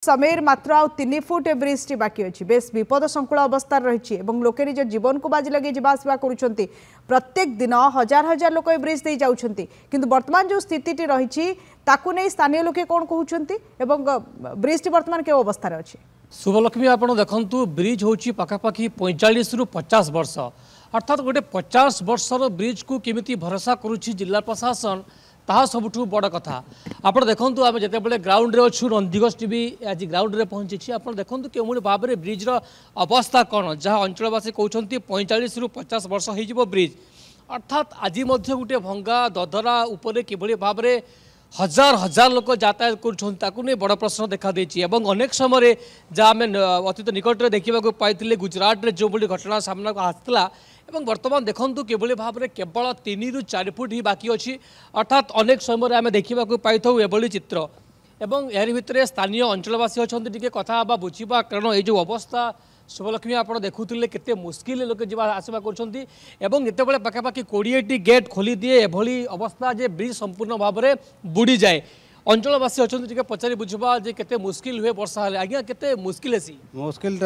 समीर मात्र आउ 3 फुट ए bridge T बाकी अच्छी बेस विपद संकुल अवस्था रही लोके निज जीवन को बाजी लगे जावासवा कर प्रत्येक दिन हजार हजार लोक ए ब्रिज दे जाउछंती किंतु वर्तमान जो स्थिति रही ताकू स्थानीय लोके कौन कहते ब्रिज टी वर्तमान के अवस्था अच्छी। शुभलक्ष्मी आपड़ देखु ब्रिज हूँ पाखापाखि 45 रु 50 वर्ष अर्थात गोटे 50 वर्षर ब्रिज को किमिति भरोसा करुच्ची जिला प्रशासन ताहा सबुठु बड़ कथा। आप देखु आम जिते ग्राउंड रे अच्छु नंदीगछ टीवी आज ग्राउंड रे पहुंची आप देखु के भाव में ब्रिज्र अवस्था कौन जहाँ अंचलवासी कहते 45 रु 50 वर्ष हो ब्रिज अर्थात आज गोटे भंगा ददरा उपरे किभली भाव में हजार हजार लोक यातायात कर बड़ प्रश्न देखा देछि एवं अनेक समय जहाँ आम अतीत निकट में देखा पाई गुजरात रे जो घटना सामना को आसला एवं वर्तमान देखु किभली भाव में केवल 3 रु 4 फुट ही बाकी अच्छी अर्थात अनेक समय आम देखा पाई एभली चित्र एवं यार भितर स्थानीय अंचलवासी अच्छा टे कथा बुझा कारण ये जो अवस्था शुभलक्ष्मी आप देखुले केते मुस्किल लोक जा आसवा कर पाखापाखि 20टी गेट खोली दिए एभली अवस्था जे ब्रिज संपूर्ण भाव में बुड़ी जाए अंचलवासी अच्छा टे पचारि बुझा जे केते मुस्किल हुए वर्षा हेले आज्ञा केते मुस्किल हेसी मुस्किल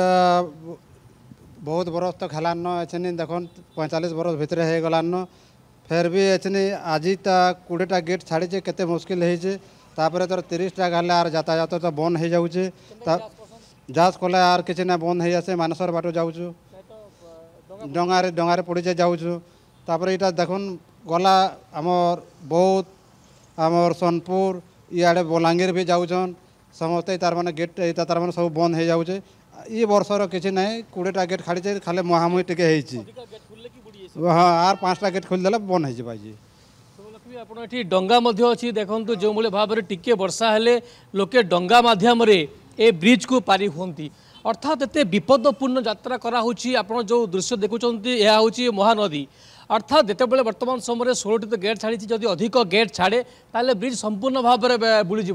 बहुत बरस तक हेलान एचनी देख 45 बरस भितर हो गलान फिर भी एचनी आज 20टा गेट छाड़ी केते मुस्किल होपर तर 30टा गले आर यातायात तो बंद हो जाऊे जांच कले आर किसी ना बंद हो आसे मानसर बाट जाऊँ डंगारे पड़े जाऊँ तापर यहाँ देखुन गला आमर बहुत आमर सोनपुर इे बलांगीर भी जाऊन समस्ते तार माने गेट तार माने सब बंद हो जाऊे ये वर्षर किसी ना 20टा गेट खाड़ी खाली मुहामुही टे हाँ आर 5टा गेट खोलीदे बंद हो आपड़ी डंगा अच्छी देखो जो भाव में टिके वर्षा हेले लोके डंगा मध्यम ए ब्रिज को पारी होती अर्थात एत विपदपूर्ण यात्रा कराऊँगी आप जो दृश्य देखुं यह हूँ महानदी अर्थात जितेबाला वर्तमान समय 16टी तो गेट छाड़ी जदि अधिक गेट छाड़े ताले ब्रिज संपूर्ण भाव में बुड़ीज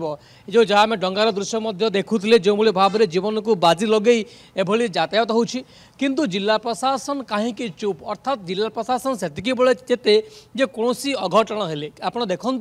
जो जहाँ आम डंगार दृश्य देखुले जो भाव में जीवन को बाजी लगे एभली यातायात होछि किंतु जिला प्रशासन कहीं चुप अर्थात जिला प्रशासन से बेले जे कौन अघटन हेले आप देखु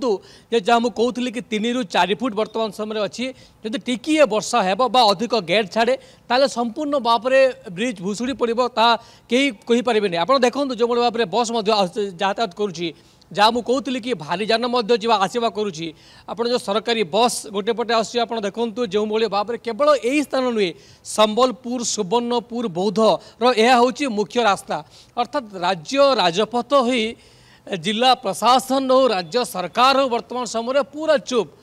जहाँ मुझे कहूली कि 3 रु 4 फुट वर्तमान समय अच्छी जब टिकिए वर्षा हेब बा अधिक गेट छाड़े ताले संपूर्ण भाव में ब्रिज भुशुड़ी पड़ो कहीं कहींपारे आप देखो जो भाव में बस यातायात करुच्ची जहाँ मुझे कहूली कि भारी जान आसवा करुच्ची आप जो सरकारी बस गोटे पटे आस देखु जो भाव में केवल यही स्थान नुहे संबलपुर सुवर्णपुर बौद्ध रहा हूँ मुख्य रास्ता अर्थात राज्य राजपथ हो जिला प्रशासन हो राज्य सरकार हो वर्तमान समय पूरा चुप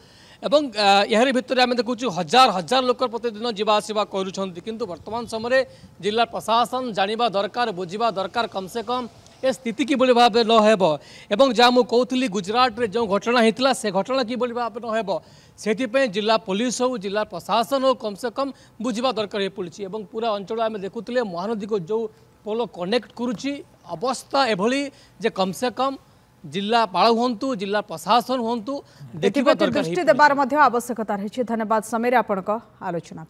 एवं यार भितर आम देखु हजार हजार लोक प्रतिदिन जावासवा किंतु वर्तमान समय जिला प्रशासन जानिबा दरकार बुझा दरकार कम से कम ए स्थिति किभली भाव न हेब एवं जहाँ मुझे कहूली गुजरात रे जो घटना होता से घटना किभली भाव न हेब से जिला पुलिस हो जिला प्रशासन हो कम से कम बुझा दरकार हो पड़ी और पूरा अंचल आम देखुले महानदी को जो पोल कनेक्ट करुच्ची अवस्था एभली जे कम से कम जिलापाल हूँ जिला प्रशासन हूँ देखा दृष्टि देवार आवश्यकता रही। धन्यवाद समीर आपण आलोचना।